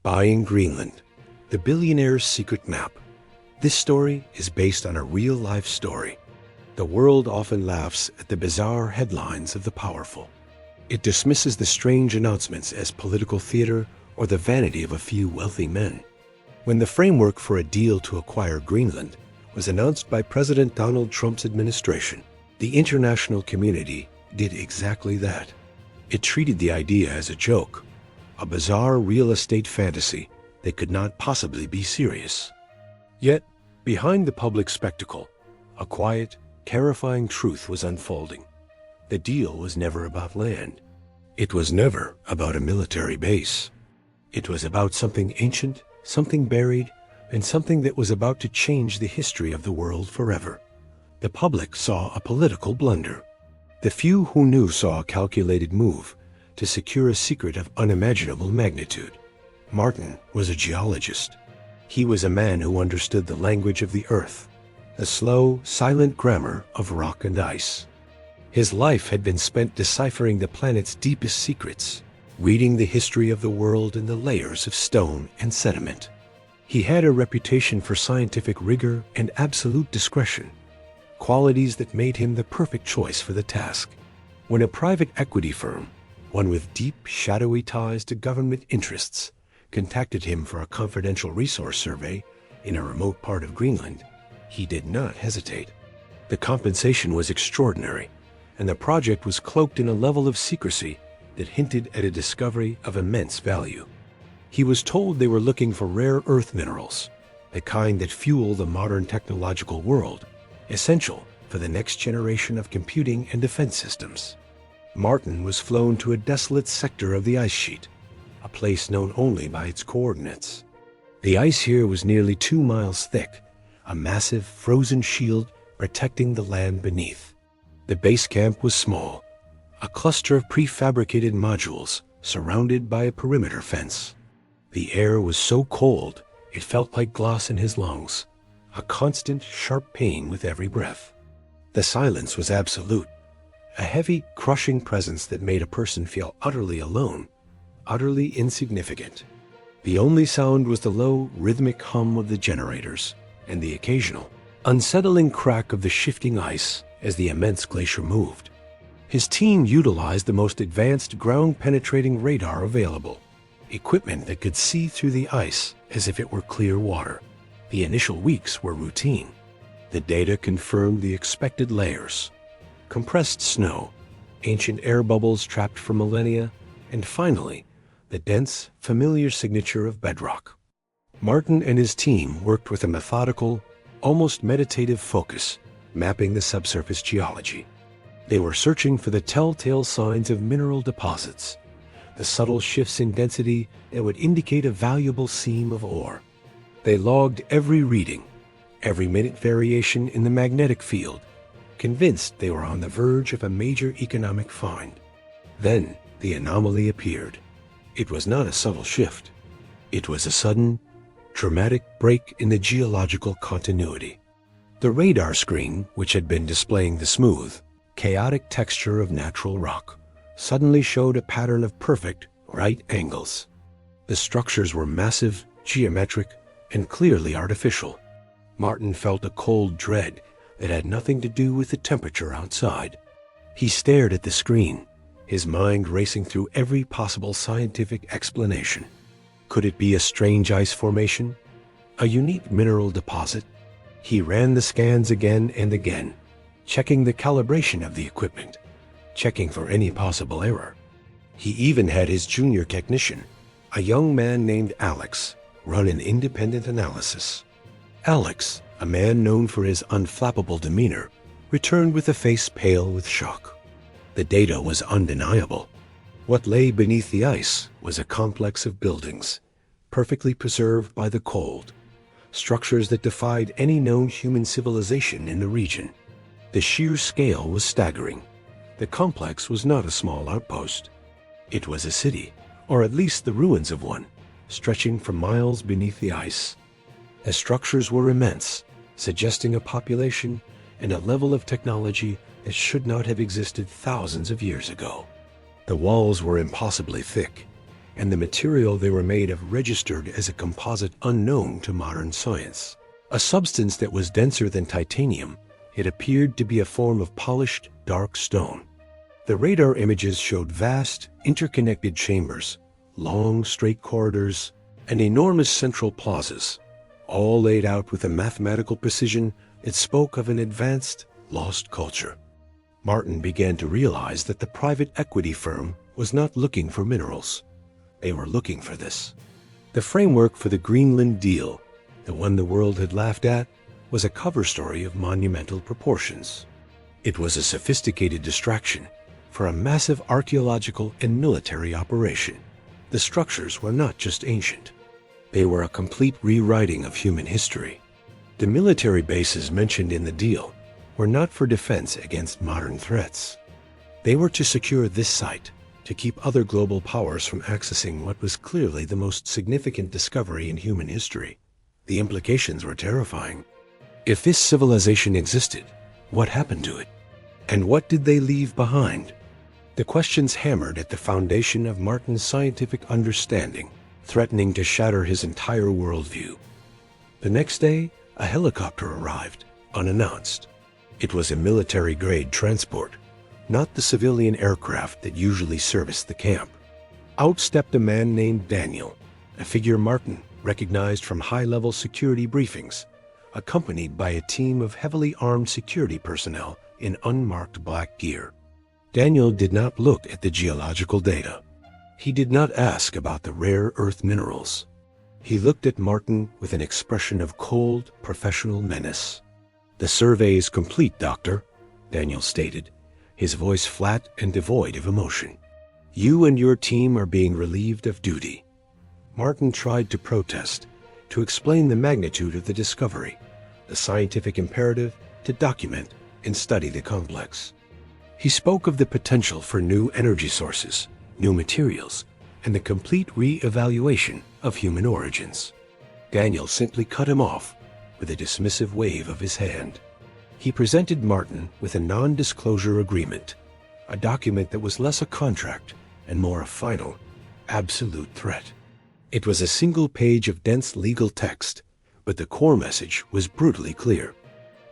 Buying Greenland, the Billionaire's secret map. This story is based on a real-life story. The world often laughs at the bizarre headlines of the powerful. It dismisses the strange announcements as political theater or the vanity of a few wealthy men. When the framework for a deal to acquire Greenland was announced by President Donald Trump's administration, the international community did exactly that. It treated the idea as a joke, a bizarre real estate fantasy that could not possibly be serious. Yet, behind the public spectacle, a quiet, terrifying truth was unfolding. The deal was never about land. It was never about a military base. It was about something ancient, something buried, and something that was about to change the history of the world forever. The public saw a political blunder. The few who knew saw a calculated move to secure a secret of unimaginable magnitude. Martin was a geologist. He was a man who understood the language of the earth, the slow, silent grammar of rock and ice. His life had been spent deciphering the planet's deepest secrets, reading the history of the world in the layers of stone and sediment. He had a reputation for scientific rigor and absolute discretion, qualities that made him the perfect choice for the task. When a private equity firm, one with deep, shadowy ties to government interests, contacted him for a confidential resource survey in a remote part of Greenland, he did not hesitate. The compensation was extraordinary, and the project was cloaked in a level of secrecy that hinted at a discovery of immense value. He was told they were looking for rare earth minerals, the kind that fuel the modern technological world, essential for the next generation of computing and defense systems. Martin was flown to a desolate sector of the ice sheet, a place known only by its coordinates. The ice here was nearly 2 miles thick, a massive frozen shield protecting the land beneath. The base camp was small, a cluster of prefabricated modules surrounded by a perimeter fence. The air was so cold it felt like glass in his lungs, a constant, sharp pain with every breath. The silence was absolute, a heavy, crushing presence that made a person feel utterly alone, utterly insignificant. The only sound was the low, rhythmic hum of the generators and the occasional, unsettling crack of the shifting ice as the immense glacier moved. His team utilized the most advanced ground-penetrating radar available, equipment that could see through the ice as if it were clear water. The initial weeks were routine. The data confirmed the expected layers: compressed snow, ancient air bubbles trapped for millennia, and finally, the dense, familiar signature of bedrock. Martin and his team worked with a methodical, almost meditative focus, mapping the subsurface geology. They were searching for the telltale signs of mineral deposits, the subtle shifts in density that would indicate a valuable seam of ore. They logged every reading, every minute variation in the magnetic field, convinced they were on the verge of a major economic find. Then the anomaly appeared. It was not a subtle shift. It was a sudden, dramatic break in the geological continuity. The radar screen, which had been displaying the smooth, chaotic texture of natural rock, suddenly showed a pattern of perfect, right angles. The structures were massive, geometric, and clearly artificial. Martin felt a cold dread that had nothing to do with the temperature outside. He stared at the screen, his mind racing through every possible scientific explanation. Could it be a strange ice formation? A unique mineral deposit? He ran the scans again and again, checking the calibration of the equipment, checking for any possible error. He even had his junior technician, a young man named Alex, run an independent analysis. Alex, a man known for his unflappable demeanor, returned with a face pale with shock. The data was undeniable. What lay beneath the ice was a complex of buildings, perfectly preserved by the cold, structures that defied any known human civilization in the region. The sheer scale was staggering. The complex was not a small outpost. It was a city, or at least the ruins of one, stretching for miles beneath the ice. The structures were immense, suggesting a population and a level of technology that should not have existed thousands of years ago. The walls were impossibly thick, and the material they were made of registered as a composite unknown to modern science. A substance that was denser than titanium, it appeared to be a form of polished, dark stone. The radar images showed vast, interconnected chambers, long, straight corridors, and enormous central plazas, all laid out with a mathematical precision that spoke of an advanced, lost culture. Martin began to realize that the private equity firm was not looking for minerals. They were looking for this. The framework for the Greenland deal, the one the world had laughed at, was a cover story of monumental proportions. It was a sophisticated distraction for a massive archaeological and military operation. The structures were not just ancient. They were a complete rewriting of human history. The military bases mentioned in the deal were not for defense against modern threats. They were to secure this site, to keep other global powers from accessing what was clearly the most significant discovery in human history. The implications were terrifying. If this civilization existed, what happened to it? And what did they leave behind? The questions hammered at the foundation of Martin's scientific understanding, threatening to shatter his entire worldview. The next day, a helicopter arrived, unannounced. It was a military-grade transport, not the civilian aircraft that usually serviced the camp. Out stepped a man named Daniel, a figure Martin recognized from high-level security briefings, accompanied by a team of heavily armed security personnel in unmarked black gear. Daniel did not look at the geological data. He did not ask about the rare earth minerals. He looked at Martin with an expression of cold, professional menace. "The survey is complete, Doctor," Daniel stated, his voice flat and devoid of emotion. "You and your team are being relieved of duty." Martin tried to protest, to explain the magnitude of the discovery, the scientific imperative to document and study the complex. He spoke of the potential for new energy sources, new materials, and the complete re-evaluation of human origins. Daniel simply cut him off with a dismissive wave of his hand. He presented Martin with a non-disclosure agreement, a document that was less a contract and more a final, absolute threat. It was a single page of dense legal text, but the core message was brutally clear.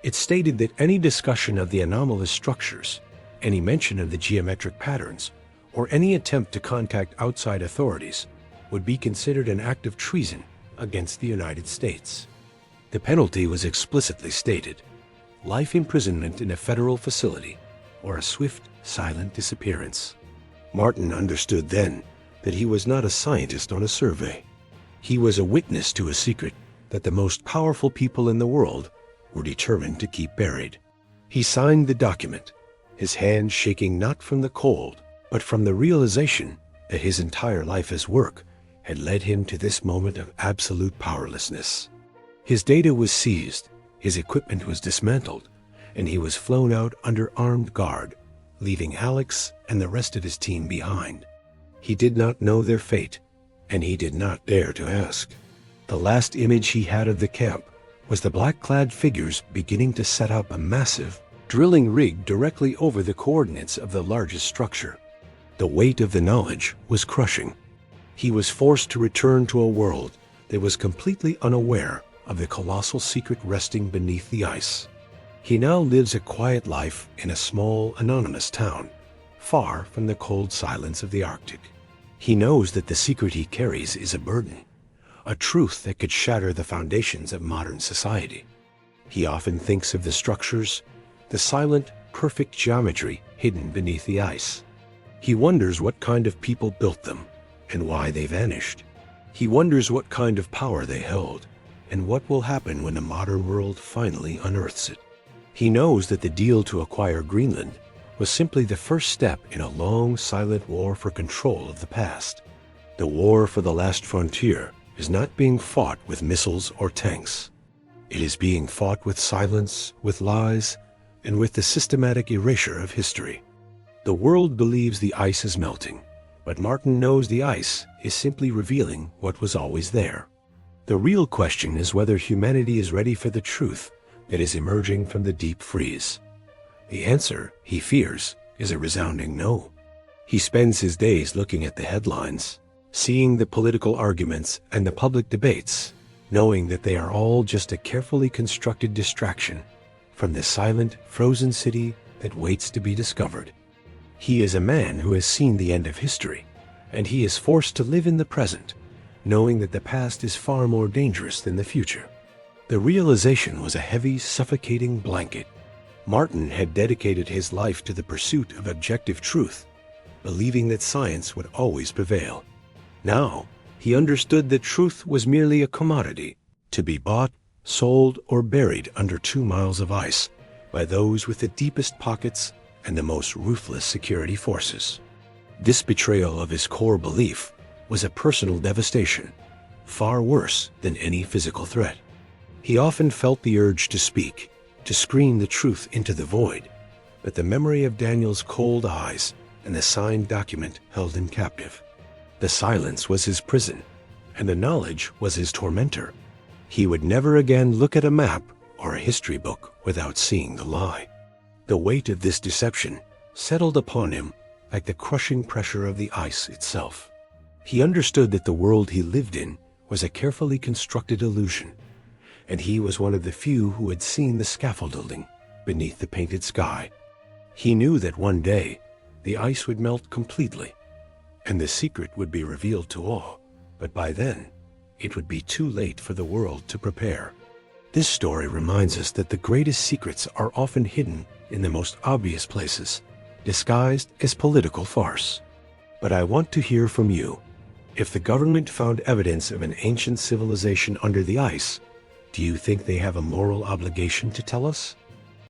It stated that any discussion of the anomalous structures, any mention of the geometric patterns, or any attempt to contact outside authorities would be considered an act of treason against the United States. The penalty was explicitly stated: life imprisonment in a federal facility, or a swift, silent disappearance. Martin understood then that he was not a scientist on a survey. He was a witness to a secret that the most powerful people in the world were determined to keep buried. He signed the document, his hand shaking not from the cold, but from the realization that his entire life as work had led him to this moment of absolute powerlessness. His data was seized, his equipment was dismantled, and he was flown out under armed guard, leaving Alex and the rest of his team behind. He did not know their fate, and he did not dare to ask. The last image he had of the camp was the black-clad figures beginning to set up a massive drilling rig directly over the coordinates of the largest structure. The weight of the knowledge was crushing. He was forced to return to a world that was completely unaware of the colossal secret resting beneath the ice. He now lives a quiet life in a small, anonymous town, far from the cold silence of the Arctic. He knows that the secret he carries is a burden, a truth that could shatter the foundations of modern society. He often thinks of the structures, the silent, perfect geometry hidden beneath the ice. He wonders what kind of people built them and why they vanished. He wonders what kind of power they held and what will happen when the modern world finally unearths it. He knows that the deal to acquire Greenland was simply the first step in a long, silent war for control of the past. The war for the last frontier is not being fought with missiles or tanks. It is being fought with silence, with lies, and with the systematic erasure of history. The world believes the ice is melting, but Martin knows the ice is simply revealing what was always there. The real question is whether humanity is ready for the truth that is emerging from the deep freeze. The answer, he fears, is a resounding no. He spends his days looking at the headlines, seeing the political arguments and the public debates, knowing that they are all just a carefully constructed distraction from the silent, frozen city that waits to be discovered. He is a man who has seen the end of history, and he is forced to live in the present, knowing that the past is far more dangerous than the future. The realization was a heavy, suffocating blanket. Martin had dedicated his life to the pursuit of objective truth, believing that science would always prevail. Now, he understood that truth was merely a commodity, to be bought, sold, or buried under 2 miles of ice by those with the deepest pockets and the most ruthless security forces. This betrayal of his core belief was a personal devastation, far worse than any physical threat. He often felt the urge to speak, to scream the truth into the void, but the memory of Daniel's cold eyes and the signed document held him captive. The silence was his prison, and the knowledge was his tormentor. He would never again look at a map or a history book without seeing the lie. The weight of this deception settled upon him like the crushing pressure of the ice itself. He understood that the world he lived in was a carefully constructed illusion, and he was one of the few who had seen the scaffolding beneath the painted sky. He knew that one day the ice would melt completely, and the secret would be revealed to all, but by then it would be too late for the world to prepare. This story reminds us that the greatest secrets are often hidden in the most obvious places, disguised as political farce. But I want to hear from you. If the government found evidence of an ancient civilization under the ice, do you think they have a moral obligation to tell us?